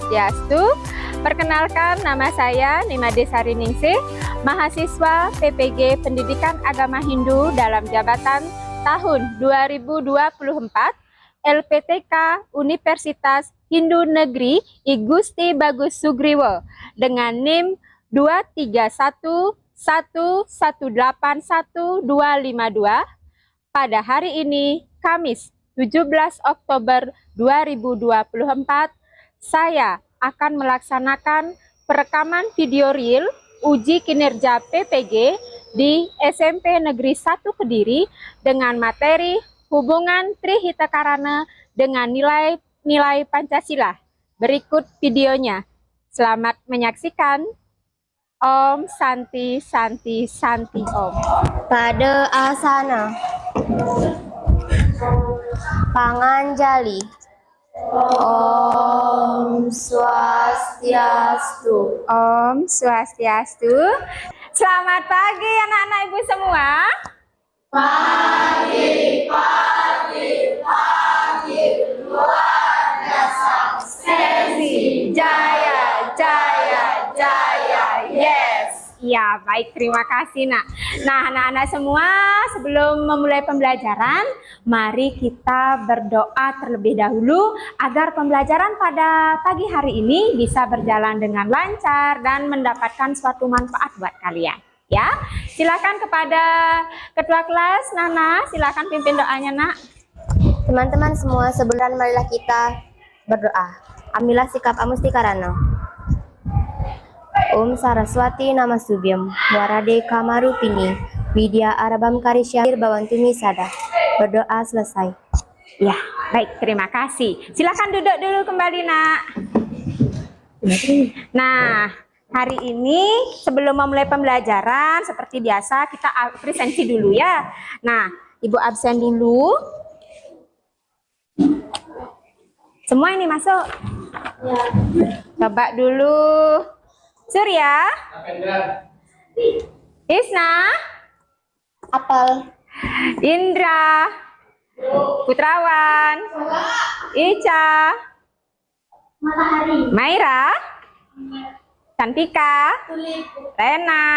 Swastiastu. Perkenalkan, nama saya Nimade Sariningsih, mahasiswa PPG Pendidikan Agama Hindu dalam jabatan tahun 2024 LPTK Universitas Hindu Negeri I Gusti Bagus Sugriwo dengan NIM 23111815252 pada hari ini, Kamis 17 Oktober 2024, saya akan melaksanakan perekaman video real uji kinerja PPG di SMP Negeri 1 Kediri dengan materi hubungan Trihitakarana dengan nilai Pancasila. Berikut videonya. Selamat menyaksikan. Om Santi Santi Santi Om. Pada asana Panganjali. Om Swastiastu. Om Swastiastu. Selamat pagi anak-anak ibu semua. Pagi. Luar biasa. Sesi jaya, jaya, jaya, yes. Ya, baik, terima kasih nak. Nah, anak-anak semua, sebelum memulai pembelajaran, mari kita berdoa terlebih dahulu agar pembelajaran pada pagi hari ini bisa berjalan dengan lancar dan mendapatkan suatu manfaat buat kalian. Ya, silakan kepada ketua kelas Nana, silakan pimpin doanya nak. Teman-teman semua, sebelum marilah kita berdoa. Ambillah sikap amustikarana. Om Saraswati Namastubhyam Warade Kamarupini Widya Arabam Karisyahir Bawantumi Sada. Berdoa selesai. Ya, baik, terima kasih. Silakan duduk dulu kembali nak. Nah, hari ini sebelum memulai pembelajaran seperti biasa kita presensi dulu ya. Nah, ibu absen dulu. Semua ini masuk. Ya. Coba dulu. Surya. Isna. Apal. Indra. Putrawan. Ica. Matahari. Maira. Cantika. Rena.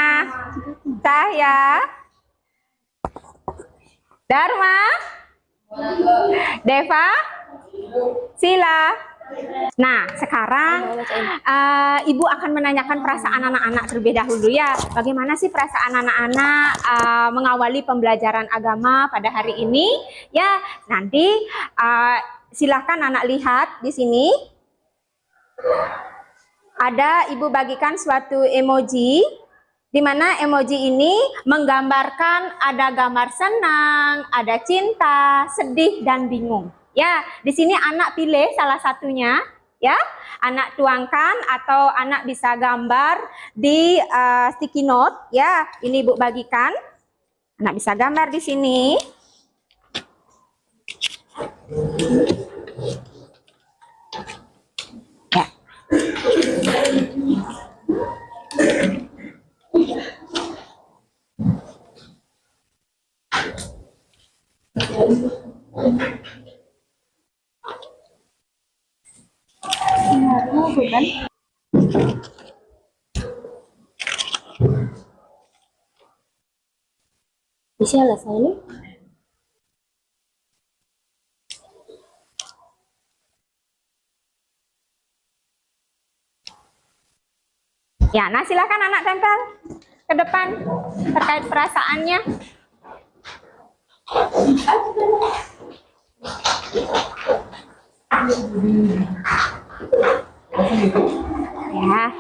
Cahya. Dharma. Deva. Sila. Nah, sekarang ibu akan menanyakan perasaan anak-anak terlebih dahulu ya. Bagaimana sih perasaan anak-anak mengawali pembelajaran agama pada hari ini? Ya, nanti silakan anak lihat di sini. Ada ibu bagikan suatu emoji, di mana emoji ini menggambarkan ada gambar senang, ada cinta, sedih, dan bingung. Ya, di sini anak pilih salah satunya, ya. Anak tuangkan atau anak bisa gambar di sticky note, ya. Ini ibu bagikan. Anak bisa gambar di sini. Ya. Bukan? Bisa lah saya. Ya, nah silakan anak tempel ke depan terkait perasaannya. Ya.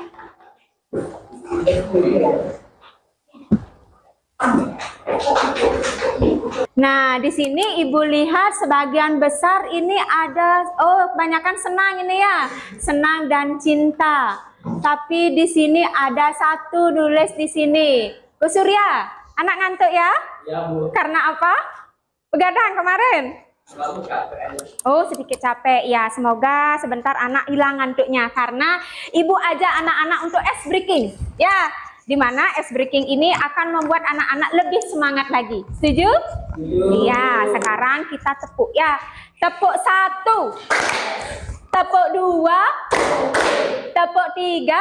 Nah, di sini ibu lihat sebagian besar ini ada, kebanyakan senang ini ya, senang dan cinta. Tapi di sini ada satu nulis di sini. Bu Surya, anak ngantuk ya? Ya, Bu. Karena apa? Begadang kemarin? Oh, sedikit capek ya. Semoga sebentar anak hilang ngantuknya, karena ibu ajak anak-anak untuk ice breaking ya, dimana ice breaking ini akan membuat anak-anak lebih semangat lagi. Setuju? Iya. Sekarang kita tepuk ya. Tepuk 1, tepuk 2, Tepuk 3.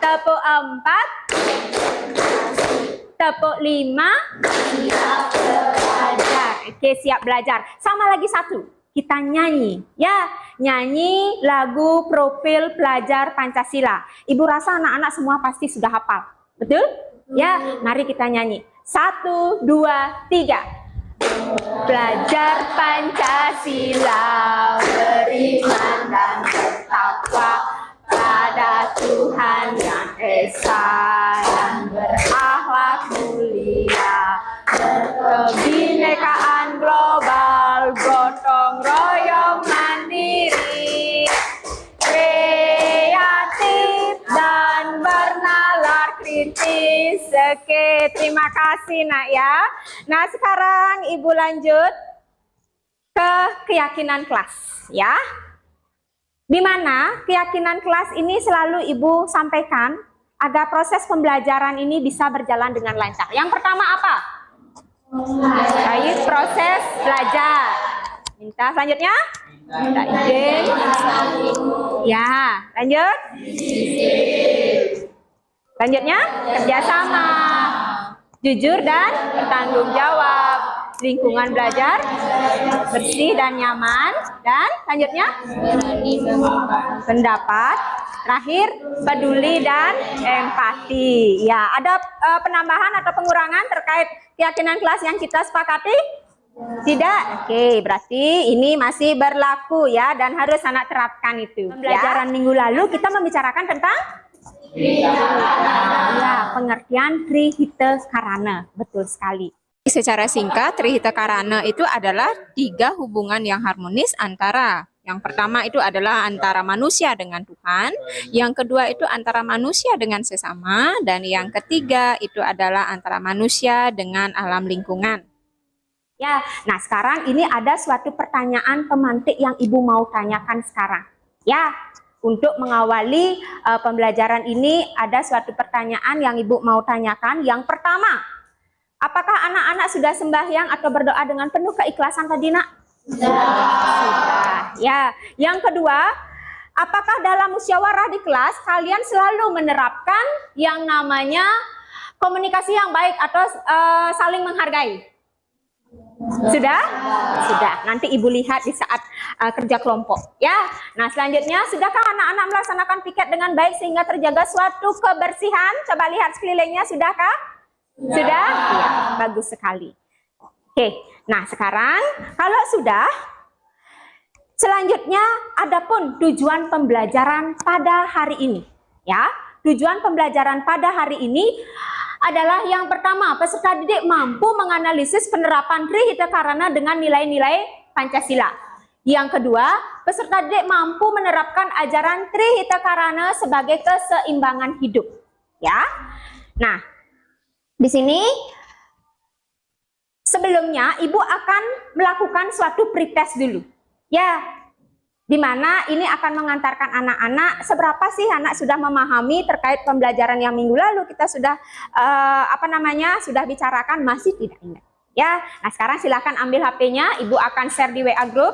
Tepuk 4. Tepuk 5. Siap belajar. Oke, siap belajar. Sama lagi satu. Kita nyanyi, ya, nyanyi lagu profil pelajar Pancasila. Ibu rasa anak-anak semua pasti sudah hafal, betul? Ya, mari kita nyanyi. 1, 2, 3. Belajar Pancasila, beriman dan bertakwa pada Tuhan Yang Esa, dan berakhlak mulia, kebinekaan global, gotong royong mandiri, kreatif dan bernalar kritis. Oke, terima kasih nak ya. Nah sekarang ibu lanjut ke keyakinan kelas ya. Di mana keyakinan kelas ini selalu ibu sampaikan agar proses pembelajaran ini bisa berjalan dengan lancar. Yang pertama apa? Baik, proses belajar. Minta selanjutnya? Minta izin. Ya, lanjut. Selanjutnya, kerjasama. Jujur dan bertanggung jawab. Lingkungan belajar bersih dan nyaman. Dan selanjutnya, pendapat. Terakhir, peduli dan empati. Ya, ada penambahan atau pengurangan terkait keyakinan kelas yang kita sepakati? Tidak? Oke, berarti ini masih berlaku ya dan harus anak terapkan itu. Pembelajaran minggu lalu kita membicarakan tentang ya, pengertian Trihita Karana. Betul sekali. Secara singkat, Trihita Karana itu adalah 3 hubungan yang harmonis antara yang pertama itu adalah antara manusia dengan Tuhan, yang kedua itu antara manusia dengan sesama, dan yang ketiga itu adalah antara manusia dengan alam lingkungan. Ya, nah sekarang ini ada suatu pertanyaan pemantik yang ibu mau tanyakan sekarang. Ya, untuk mengawali pembelajaran ini ada suatu pertanyaan yang ibu mau tanyakan. Yang pertama, apakah anak-anak sudah sembahyang atau berdoa dengan penuh keikhlasan tadi nak? Sudah. Ya, yang kedua, apakah dalam musyawarah di kelas kalian selalu menerapkan yang namanya komunikasi yang baik atau saling menghargai? Sudah? Sudah. Nanti ibu lihat di saat kerja kelompok. Ya. Nah, selanjutnya, sudahkah anak-anak melaksanakan piket dengan baik sehingga terjaga suatu kebersihan? Coba lihat sekelilingnya, sudahkah? Sudah? Ya, bagus sekali. Oke. Nah, sekarang kalau sudah, selanjutnya adapun tujuan pembelajaran pada hari ini. Ya, tujuan pembelajaran pada hari ini adalah yang pertama, peserta didik mampu menganalisis penerapan Trihita Karana dengan nilai-nilai Pancasila. Yang kedua, peserta didik mampu menerapkan ajaran Trihita Karana sebagai keseimbangan hidup. Ya. Nah, di sini sebelumnya ibu akan melakukan suatu pretest dulu. Ya. Di mana ini akan mengantarkan anak-anak seberapa sih anak sudah memahami terkait pembelajaran yang minggu lalu kita sudah sudah bicarakan, masih tidak ingat. Ya, nah sekarang silakan ambil HP-nya, ibu akan share di WA group.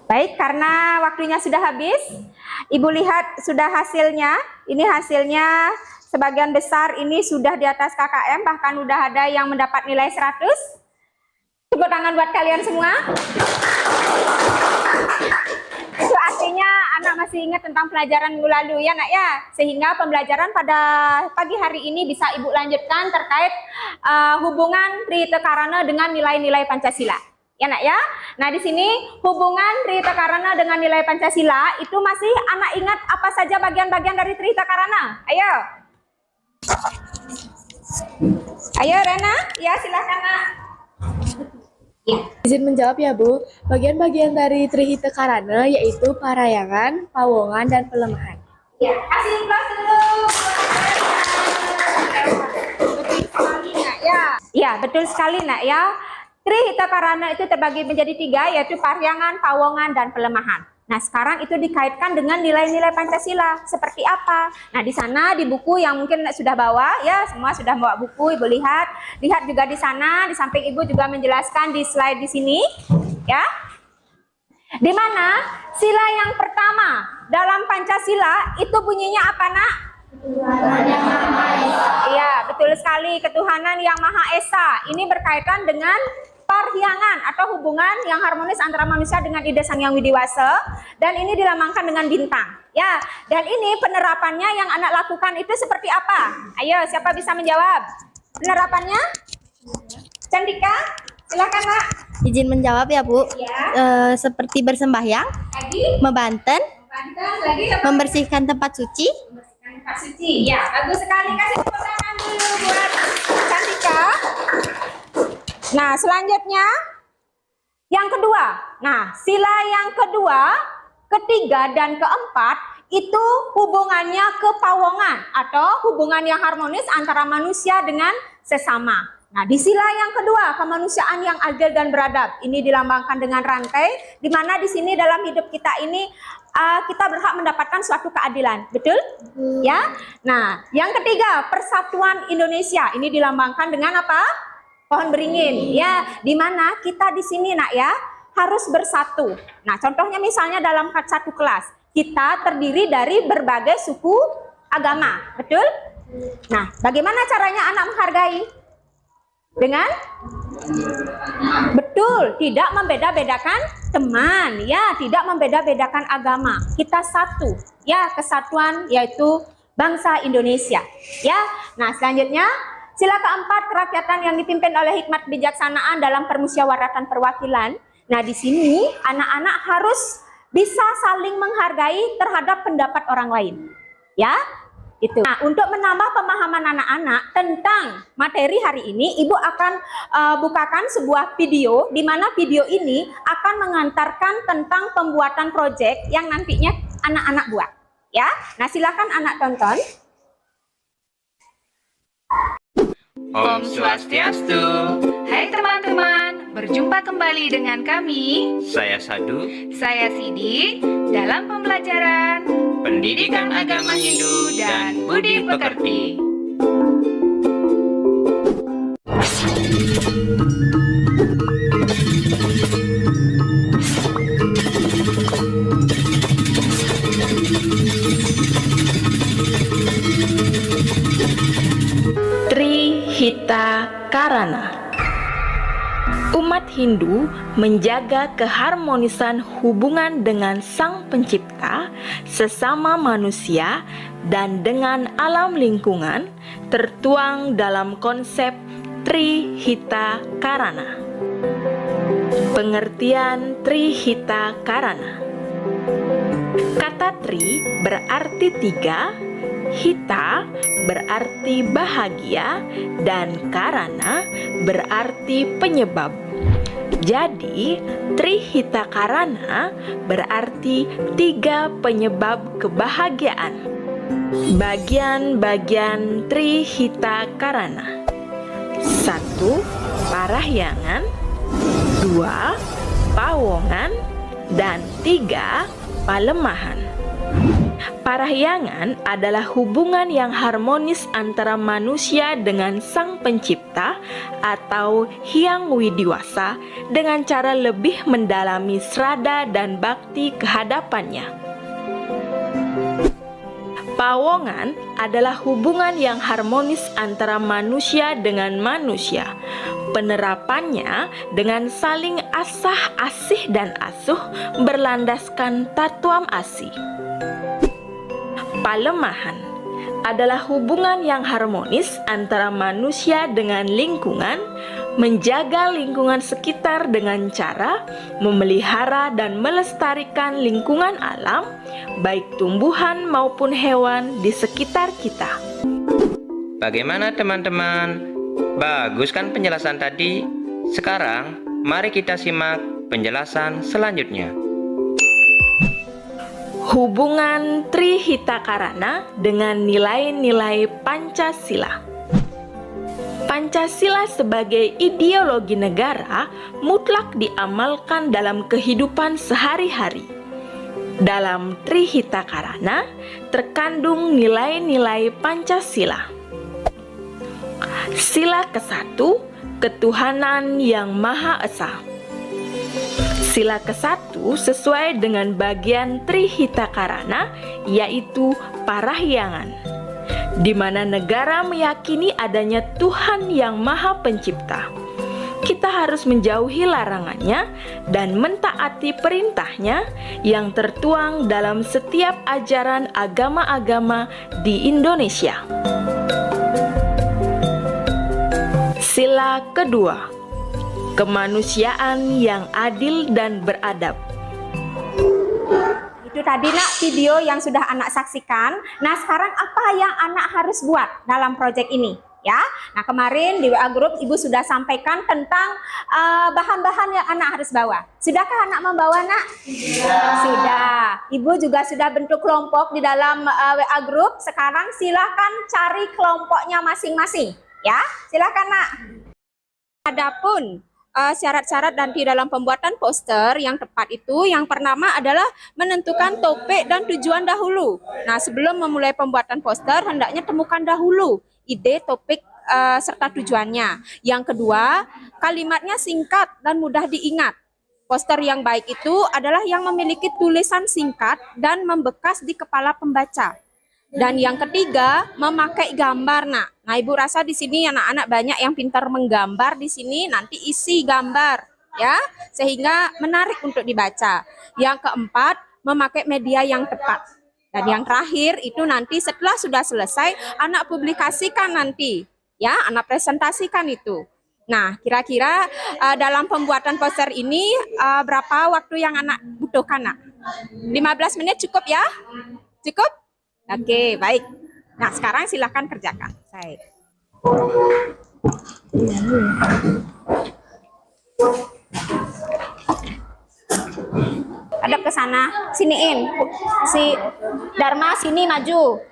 Baik, karena waktunya sudah habis, ibu lihat sudah hasilnya. Ini hasilnya sebagian besar ini sudah di atas KKM, bahkan udah ada yang mendapat nilai 100. Tepuk tangan buat kalian semua. Itu artinya anak masih ingat tentang pelajaran minggu lalu ya nak ya. Sehingga pembelajaran pada pagi hari ini bisa ibu lanjutkan terkait hubungan Trihita Karana dengan nilai-nilai Pancasila. Ya nak ya. Nah di sini hubungan Trihita Karana dengan nilai Pancasila itu masih anak ingat apa saja bagian-bagian dari Trihita Karana? Ayo. Ayo Rena, ya silakan nak. Izin menjawab ya Bu, bagian-bagian dari Trihita Karana yaitu parayangan, pawongan, dan pelemahan. Ya, kasih kelas dulu. Betul sekali nak ya. Ya, betul sekali nak ya. Trihita Karana itu terbagi menjadi 3, yaitu paryangan, pawongan, dan pelemahan. Nah, sekarang itu dikaitkan dengan nilai-nilai Pancasila. Seperti apa? Nah, di sana di buku yang mungkin sudah bawa, ya semua sudah bawa buku, Ibu lihat. Lihat juga di sana, di samping Ibu juga menjelaskan di slide di sini, ya. Di mana sila yang pertama dalam Pancasila itu bunyinya apa, Nak? Iya, betul sekali, ketuhanan yang Maha Esa. Ini berkaitan dengan parhyangan atau hubungan yang harmonis antara manusia dengan ide Sang Hyang Widiwasa, dan ini dilambangkan dengan bintang. Ya, dan ini penerapannya yang anak lakukan itu seperti apa? Ayo, siapa bisa menjawab? Penerapannya? Cantika, silakan Nak. Izin menjawab ya Bu. Ya. Seperti bersembahyang, Lagi, membanten, lagi apa? membersihkan tempat suci, Tempat suci. Ya, bagus sekali. Kasih tepuk tangan dulu buat Cantika. Nah, selanjutnya yang kedua. Nah, sila yang kedua, ketiga, dan keempat itu hubungannya ke pawongan atau hubungan yang harmonis antara manusia dengan sesama. Nah, di sila yang kedua, kemanusiaan yang adil dan beradab. Ini dilambangkan dengan rantai, di mana di sini dalam hidup kita ini kita berhak mendapatkan suatu keadilan, betul? Ya. Nah, yang ketiga, persatuan Indonesia. Ini dilambangkan dengan apa? Pohon beringin, ya, di mana kita di sini nak ya harus bersatu. Nah, contohnya misalnya dalam satu kelas kita terdiri dari berbagai suku agama, betul? Nah, bagaimana caranya anak menghargai? Dengan betul, tidak membeda-bedakan teman, ya, tidak membeda-bedakan agama. Kita satu, ya, kesatuan yaitu bangsa Indonesia, ya. Nah, selanjutnya sila keempat, kerakyatan yang dipimpin oleh hikmat kebijaksanaan dalam permusyawaratan perwakilan. Nah, di sini anak-anak harus bisa saling menghargai terhadap pendapat orang lain. Ya, itu. Nah, untuk menambah pemahaman anak-anak tentang materi hari ini, Ibu akan bukakan sebuah video, di mana video ini akan mengantarkan tentang pembuatan proyek yang nantinya anak-anak buat. Ya, nah silakan anak tonton. Om Swastiastu. Hai teman-teman, berjumpa kembali dengan kami. Saya Sadu, Saya Sidi dalam pembelajaran Pendidikan Agama Hindu dan Budi Pekerti. Trihita Karana. Umat Hindu menjaga keharmonisan hubungan dengan Sang Pencipta, sesama manusia, dan dengan alam lingkungan tertuang dalam konsep Trihita Karana. Pengertian Trihita Karana. Kata tri berarti 3, hita berarti bahagia, dan karana berarti penyebab. Jadi, Trihita Karana berarti 3 penyebab kebahagiaan. Bagian-bagian Trihita Karana: 1. Parahyangan, 2. Pawongan, dan 3. Palemahan. Parahyangan adalah hubungan yang harmonis antara manusia dengan Sang Pencipta atau Hyang Widiwasa dengan cara lebih mendalami srada dan bakti kehadapannya. Pawongan adalah hubungan yang harmonis antara manusia dengan manusia. Penerapannya dengan saling asah asih dan asuh berlandaskan tatuam asih. Palemahan adalah hubungan yang harmonis antara manusia dengan lingkungan, menjaga lingkungan sekitar dengan cara memelihara dan melestarikan lingkungan alam, baik tumbuhan maupun hewan di sekitar kita. Bagaimana teman-teman? Bagus kan penjelasan tadi? Sekarang Mari kita simak penjelasan selanjutnya. Hubungan Trihitakarana dengan nilai-nilai Pancasila. Pancasila sebagai ideologi negara mutlak diamalkan dalam kehidupan sehari-hari. Dalam Trihitakarana terkandung nilai-nilai Pancasila. Sila ke-1, ketuhanan yang Maha Esa. Sila ke-1 sesuai dengan bagian Trihitakarana, yaitu parahyangan, di mana negara meyakini adanya Tuhan yang Maha Pencipta. Kita harus menjauhi larangannya dan mentaati perintahnya yang tertuang dalam setiap ajaran agama-agama di Indonesia. Sila kedua, kemanusiaan yang adil dan beradab. Itu tadi nak video yang sudah anak saksikan. Nah sekarang apa yang anak harus buat dalam proyek ini? Ya, nah kemarin di WA Group Ibu sudah sampaikan tentang bahan-bahan yang anak harus bawa. Sudahkah anak membawa nak? Sudah. Ibu juga sudah bentuk kelompok di dalam WA Group. Sekarang silahkan cari kelompoknya masing-masing. Ya, silahkan nak. Adapun syarat-syarat dan di dalam pembuatan poster yang tepat itu, yang pertama adalah menentukan topik dan tujuan dahulu. Nah, sebelum memulai pembuatan poster, hendaknya temukan dahulu ide, topik, serta tujuannya. Yang kedua, kalimatnya singkat dan mudah diingat. Poster yang baik itu adalah yang memiliki tulisan singkat dan membekas di kepala pembaca. Dan yang ketiga, memakai gambar, nak. Nah, Ibu rasa di sini anak-anak banyak yang pintar menggambar di sini, nanti isi gambar, ya, sehingga menarik untuk dibaca. Yang keempat, memakai media yang tepat. Dan yang terakhir itu nanti setelah sudah selesai, anak publikasikan nanti, ya, anak presentasikan itu. Nah, kira-kira dalam pembuatan poster ini berapa waktu yang anak butuhkan, nak? 15 menit cukup ya? Cukup? Oke, baik. Nah, sekarang silakan kerjakan. Baik. Hadap ke sana, siniin. Si Dharma sini maju.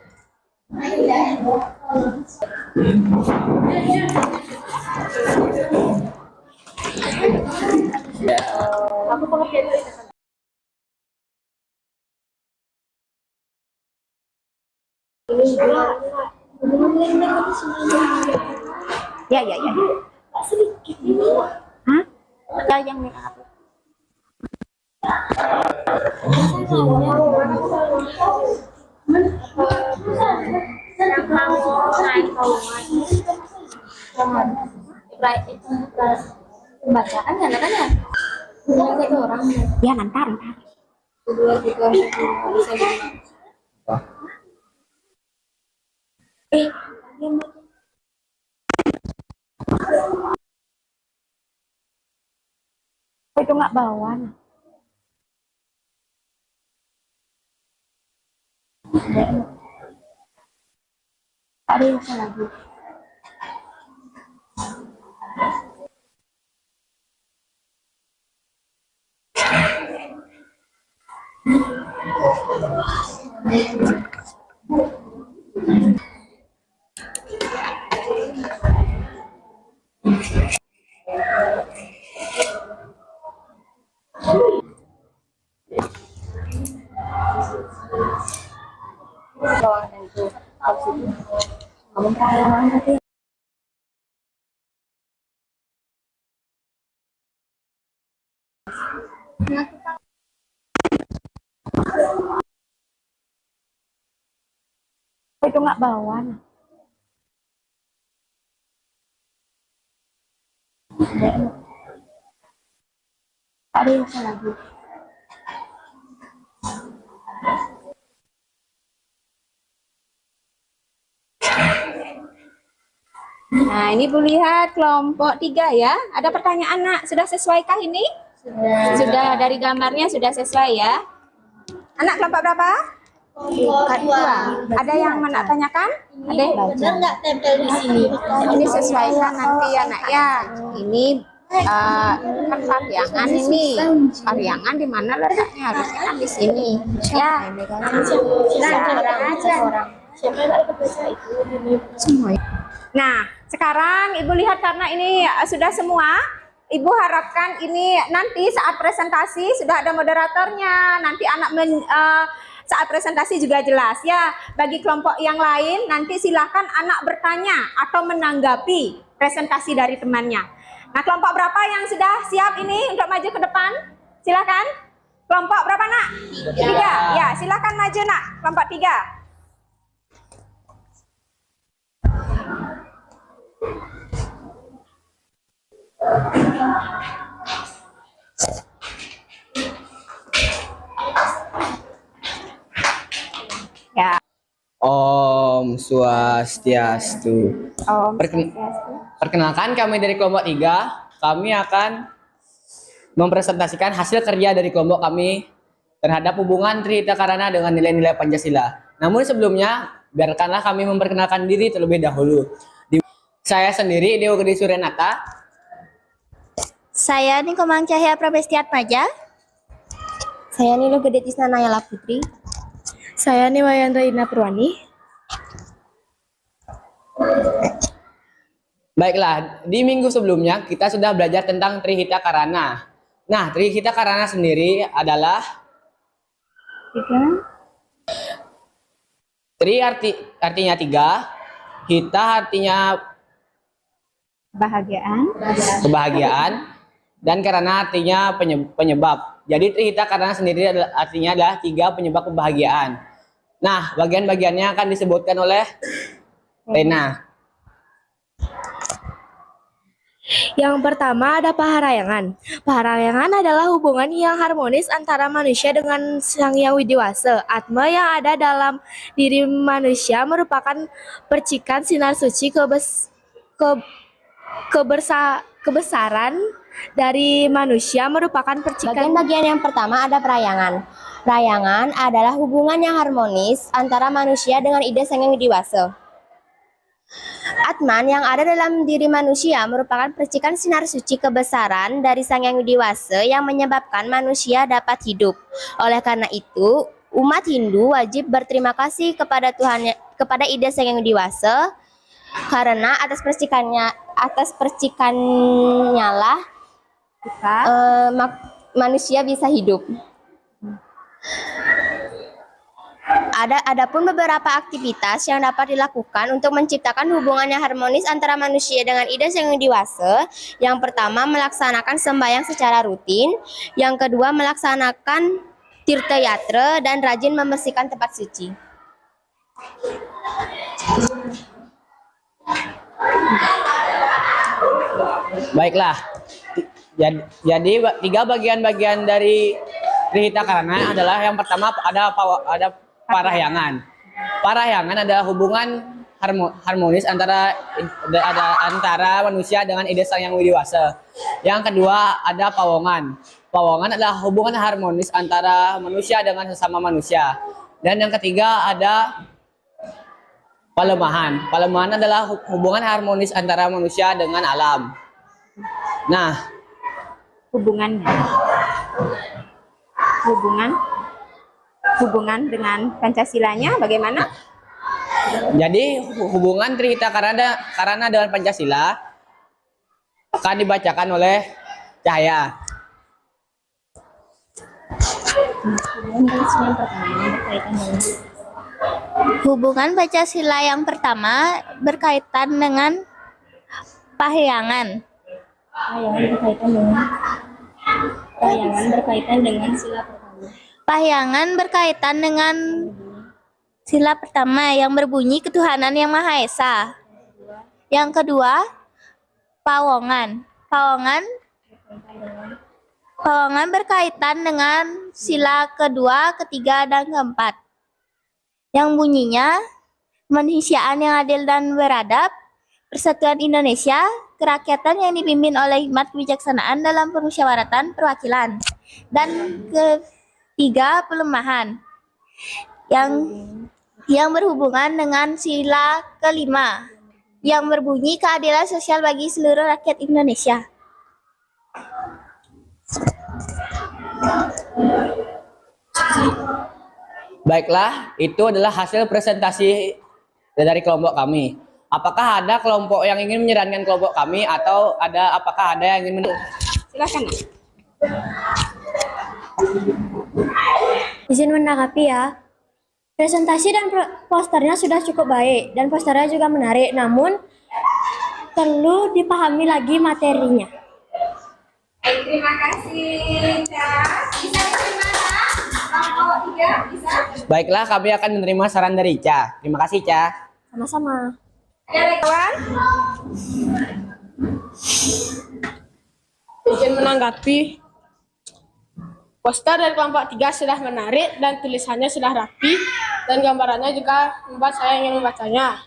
Aku pengertian dulu. Ya. Sedikit ini. Hah? Ya, yang merah. Pembacaan kan ya? Satu orang. Ya, nanti. Dua, tiga, itu nggak bawa. ada yang lagi. Itu nggak bawa. Ada yang lagi. Nah, ini Bu lihat kelompok 3 ya. Ada pertanyaan, nak? Sudah sesuaikah ini? Sudah, dari gambarnya sudah sesuai ya. Anak kelompok berapa? Kelompok 2. Ada yang nak tanyakan? Ada? Benar nggak tempel di sini? Ini sesuaikan nanti ya, nak ya. Ini kan Pariangan ini. Pariangan di mana letaknya? Harusnya kan di sini. Ya. Semua. Nah, sekarang Ibu lihat karena ini sudah semua, Ibu harapkan ini nanti saat presentasi sudah ada moderatornya. Nanti saat presentasi juga jelas ya. Bagi kelompok yang lain nanti silahkan anak bertanya atau menanggapi presentasi dari temannya. Nah, kelompok berapa yang sudah siap ini untuk maju ke depan? Silahkan. Kelompok berapa nak? 3. Ya, silahkan maju nak. Kelompok 3. Ya. Om Swastiastu. Om. Perkenalkan kami dari kelompok 3. Kami akan mempresentasikan hasil kerja dari kelompok kami terhadap hubungan Trihita Karana dengan nilai-nilai Pancasila. Namun sebelumnya, biarkanlah kami memperkenalkan diri terlebih dahulu. Saya sendiri, Dewa Gede Suryanata. Saya Nikomang Cahya Prabestiatmaja. Saya Nilo Gede Tisna Nayala Putri. Saya Niwayandra Ina Purwani. Baiklah, di minggu sebelumnya kita sudah belajar tentang Trihita Karana. Nah, Trihita Karana sendiri adalah Tri artinya 3, Hita artinya kebahagiaan, dan Karana artinya penyebab. Jadi Trihita Karana sendiri artinya adalah 3 penyebab kebahagiaan. Nah, bagian-bagiannya akan disebutkan oleh Rena. Yang pertama ada paharayangan. Paharayangan adalah hubungan yang harmonis antara manusia dengan Sang Hyang Widiwasa. Atma yang ada dalam diri manusia merupakan percikan sinar suci kebesaran dari manusia merupakan percikan. Bagian-bagian yang pertama ada perayangan. Perayangan adalah hubungan yang harmonis antara manusia dengan ide Sang Hyang Widiwasa. Atman yang ada dalam diri manusia merupakan percikan sinar suci kebesaran dari Sang Hyang Widiwasa yang menyebabkan manusia dapat hidup. Oleh karena itu, umat Hindu wajib berterima kasih kepada Tuhan, kepada ide Sang Hyang Widiwasa, karena atas percikannya lah manusia bisa hidup. Adapun beberapa aktivitas yang dapat dilakukan untuk menciptakan hubungan yang harmonis antara manusia dengan ide Sang Hyang Widiwasa. Yang pertama, melaksanakan sembahyang secara rutin. Yang kedua, melaksanakan tirta yatra dan rajin membersihkan tempat suci. Baiklah, jadi 3 bagian-bagian dari Trihita Karana adalah yang pertama ada parahyangan. Parahyangan adalah hubungan harmonis antara manusia dengan ide Sang Hyang Widiwasa. Yang kedua ada pawongan. Pawongan adalah hubungan harmonis antara manusia dengan sesama manusia. Dan yang ketiga ada palemahan. Palemahan adalah hubungan harmonis antara manusia dengan alam. Nah, hubungan dengan Pancasilanya bagaimana? jadi hubungan Trihita Karana dengan Pancasila akan dibacakan oleh Cahya. Hubungan Pancasila yang pertama berkaitan dengan pahyangan. Pahyangan berkaitan dengan sila pertama yang berbunyi ketuhanan yang Maha Esa. Yang kedua, pawongan. Pawongan berkaitan dengan sila kedua, ketiga, dan keempat. Yang bunyinya kemanusiaan yang adil dan beradab, persatuan Indonesia, kerakyatan yang dipimpin oleh hikmat kebijaksanaan dalam permusyawaratan perwakilan. Dan ketiga, pelemahan yang berhubungan dengan sila kelima yang berbunyi keadilan sosial bagi seluruh rakyat Indonesia. Baiklah, itu adalah hasil presentasi dari kelompok kami. Apakah ada kelompok yang ingin menyarankan kelompok kami atau apakah ada yang ingin Silakan. Izin menanggapi ya. Presentasi dan posternya sudah cukup baik dan posternya juga menarik, namun perlu dipahami lagi materinya. Terima kasih, Cak. Bisa diterima, Kak? Kelompok 3 bisa? Baiklah, kami akan menerima saran dari Ica. Terima kasih, Ica. Sama-sama. Ada lagi, kawan? Izin menanggapi. Poster dari kelompok 3 sudah menarik dan tulisannya sudah rapi dan gambarannya juga membuat saya ingin membacanya.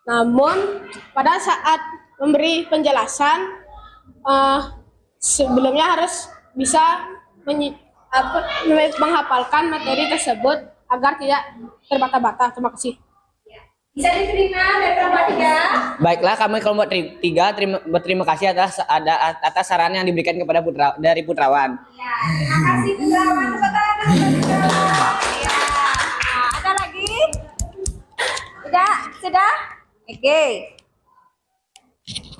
Namun pada saat memberi penjelasan sebelumnya harus bisa menghafalkan materi tersebut agar tidak terbata-bata. Terima kasih. Bisa diterima dari kelompok 3? Baiklah, kami kelompok 3 berterima kasih atas saran yang diberikan kepada dari Putrawan. Ya, terima kasih Putrawan. Tepuk tangan dulu buat Putrawan. Ya. Nah, ada lagi? Tidak? Sudah? Oke.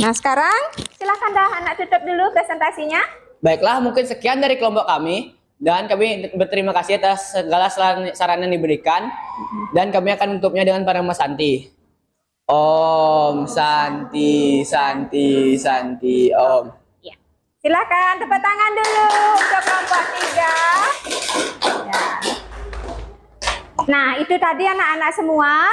Nah, sekarang silakan dah anak tutup dulu presentasinya. Baiklah, mungkin sekian dari kelompok kami. Dan kami berterima kasih atas segala saran yang diberikan. Dan kami akan menutupnya dengan Parama Santi. Om Santi, Santi, Santi, Om. Ya. Silakan tepuk tangan dulu untuk kelompok 3. Ya. Nah, itu tadi anak-anak semua.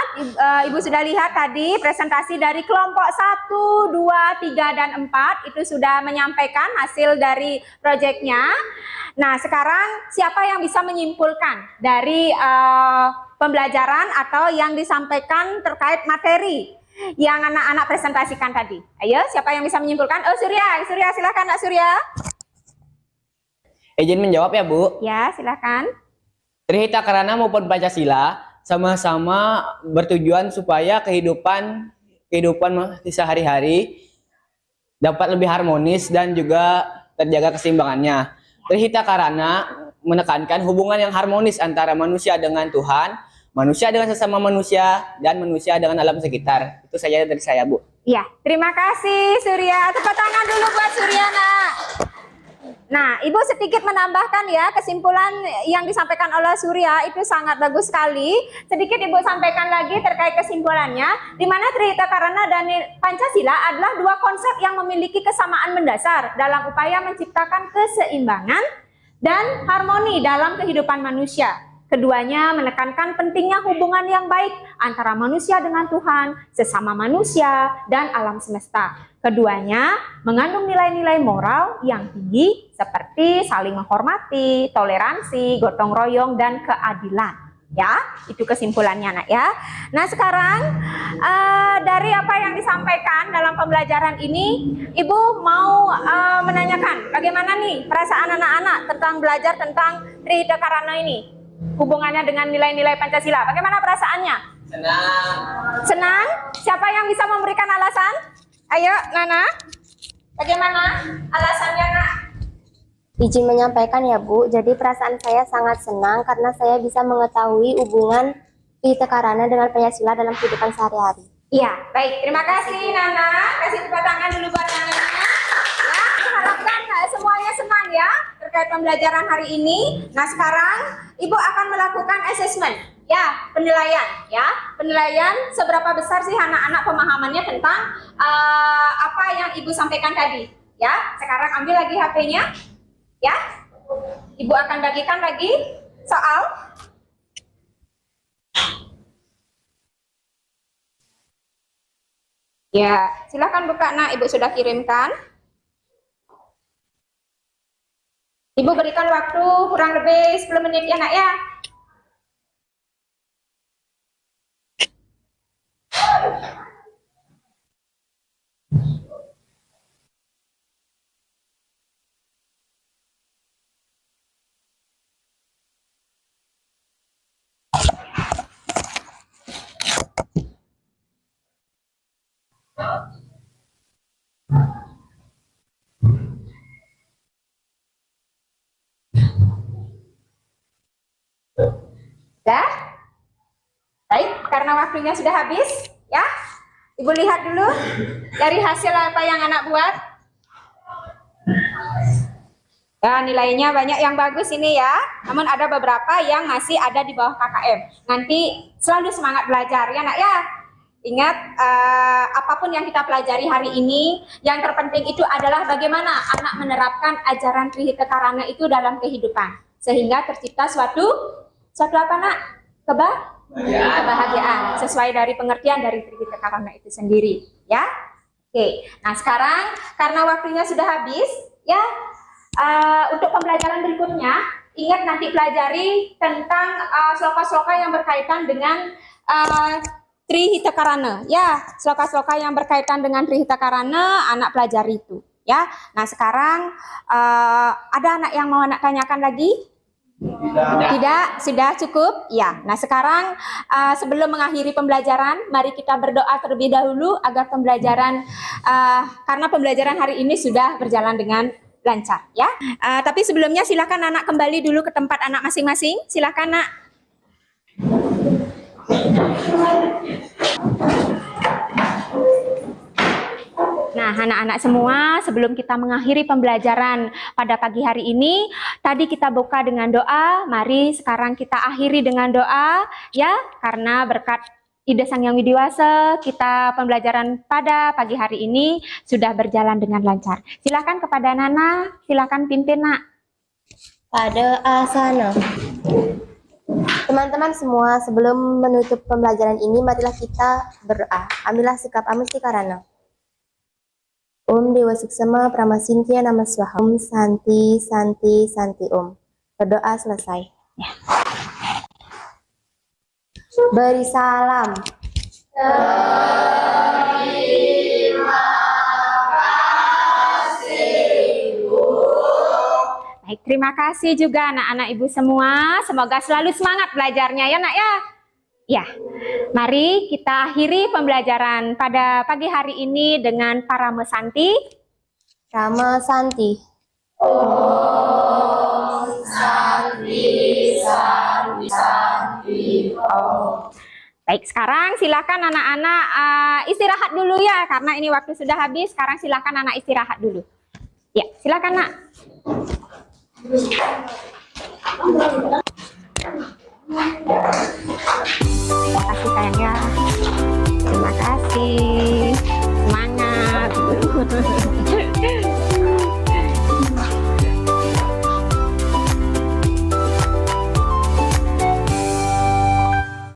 Ibu sudah lihat tadi presentasi dari kelompok 1, 2, 3, dan 4. Itu sudah menyampaikan hasil dari proyeknya. Nah, sekarang siapa yang bisa menyimpulkan dari pembelajaran atau yang disampaikan terkait materi yang anak-anak presentasikan tadi? Ayo, siapa yang bisa menyimpulkan? Oh, Surya, silakan Nak Surya. Izin menjawab ya, Bu. Ya, silakan. Trihita Karana maupun Pancasila sama-sama bertujuan supaya kehidupan sehari-hari dapat lebih harmonis dan juga terjaga keseimbangannya. Trihita Karana menekankan hubungan yang harmonis antara manusia dengan Tuhan, manusia dengan sesama manusia, dan manusia dengan alam sekitar. Itu saja dari saya, Bu. Ya, terima kasih Surya. Tepuk tangan dulu buat Surya, Nak. Nah, Ibu sedikit menambahkan ya, kesimpulan yang disampaikan oleh Surya itu sangat bagus sekali. Sedikit Ibu sampaikan lagi terkait kesimpulannya, di mana Trihita Karana dan Pancasila adalah dua konsep yang memiliki kesamaan mendasar dalam upaya menciptakan keseimbangan dan harmoni dalam kehidupan manusia. Keduanya menekankan pentingnya hubungan yang baik antara manusia dengan Tuhan, sesama manusia, dan alam semesta. Keduanya mengandung nilai-nilai moral yang tinggi seperti saling menghormati, toleransi, gotong royong, dan keadilan. Ya, itu kesimpulannya, Nak ya. Nah, sekarang dari apa yang disampaikan dalam pembelajaran ini, Ibu mau menanyakan bagaimana nih perasaan anak-anak tentang belajar tentang Trihita Karana ini? Hubungannya dengan nilai-nilai Pancasila. Bagaimana perasaannya? Senang. Senang? Siapa yang bisa memberikan alasan? Ayo, Nana. Bagaimana alasannya, Nak? Izin menyampaikan ya Bu, jadi perasaan saya sangat senang karena saya bisa mengetahui hubungan Trihita Karana dengan Pancasila dalam kehidupan sehari-hari. Iya, baik. Terima kasih, Nana. Kasih tepuk tangan dulu buat Nana. Ya, harapkan semuanya senang ya terkait pembelajaran hari ini. Nah, sekarang Ibu akan melakukan assessment, ya, penilaian, ya. Penilaian seberapa besar sih anak-anak pemahamannya tentang apa yang Ibu sampaikan tadi, ya. Sekarang ambil lagi HP-nya. Ya, Ibu akan bagikan lagi soal. Ya, silakan buka, Nak. Ibu sudah kirimkan. Ibu berikan waktu kurang lebih 10 menit ya, Nak ya. karena waktunya sudah habis, ya. Ibu lihat dulu dari hasil apa yang anak buat. Ya, nilainya banyak yang bagus ini ya. Namun ada beberapa yang masih ada di bawah KKM. Nanti selalu semangat belajar ya nak ya. Ingat, apapun yang kita pelajari hari ini, yang terpenting itu adalah bagaimana anak menerapkan ajaran Trihita Karana itu dalam kehidupan. Sehingga tercipta suatu apa nak? Kebahagiaan. Sesuai dari pengertian dari Trihita Karana itu sendiri. Ya. Oke, nah sekarang karena waktunya sudah habis, ya. Untuk pembelajaran berikutnya, ingat nanti pelajari tentang sloka-sloka yang berkaitan dengan Trihita Karana, ya, sloka-sloka yang berkaitan dengan Trihita Karana, anak pelajari itu, ya. Nah sekarang ada anak yang mau anak tanyakan lagi? Tidak, sudah cukup, ya. Nah sekarang sebelum mengakhiri pembelajaran, mari kita berdoa terlebih dahulu agar pembelajaran, karena pembelajaran hari ini sudah berjalan dengan lancar, ya. Tapi sebelumnya silakan anak kembali dulu ke tempat anak masing-masing. Silakan nak. Nah, anak-anak semua, sebelum kita mengakhiri pembelajaran pada pagi hari ini, tadi kita buka dengan doa. Mari sekarang kita akhiri dengan doa, ya, karena berkat Ida Sang Hyang Widiwasa, kita pembelajaran pada pagi hari ini sudah berjalan dengan lancar. Silakan kepada Nana, silakan pimpin nak. Pada asana. Teman-teman semua, sebelum menutup pembelajaran ini, marilah kita berdoa. Ambillah sikap amustikarana. Om Dewa Suksema Pramasintya Nama Swaha. Om Santi Santi Santi Om. Berdoa selesai. Ya. Beri salam. Baik, terima kasih juga anak-anak ibu semua. Semoga selalu semangat belajarnya ya nak ya. Ya, mari kita akhiri pembelajaran pada pagi hari ini dengan Parama Santi. Rama Santi. Om Santi Santi Santi Om. Baik, sekarang silakan anak-anak istirahat dulu ya, karena ini waktu sudah habis. Sekarang silakan anak istirahat dulu. Ya, silakan nak. Terima kasih sayangnya. Terima kasih. Semangat.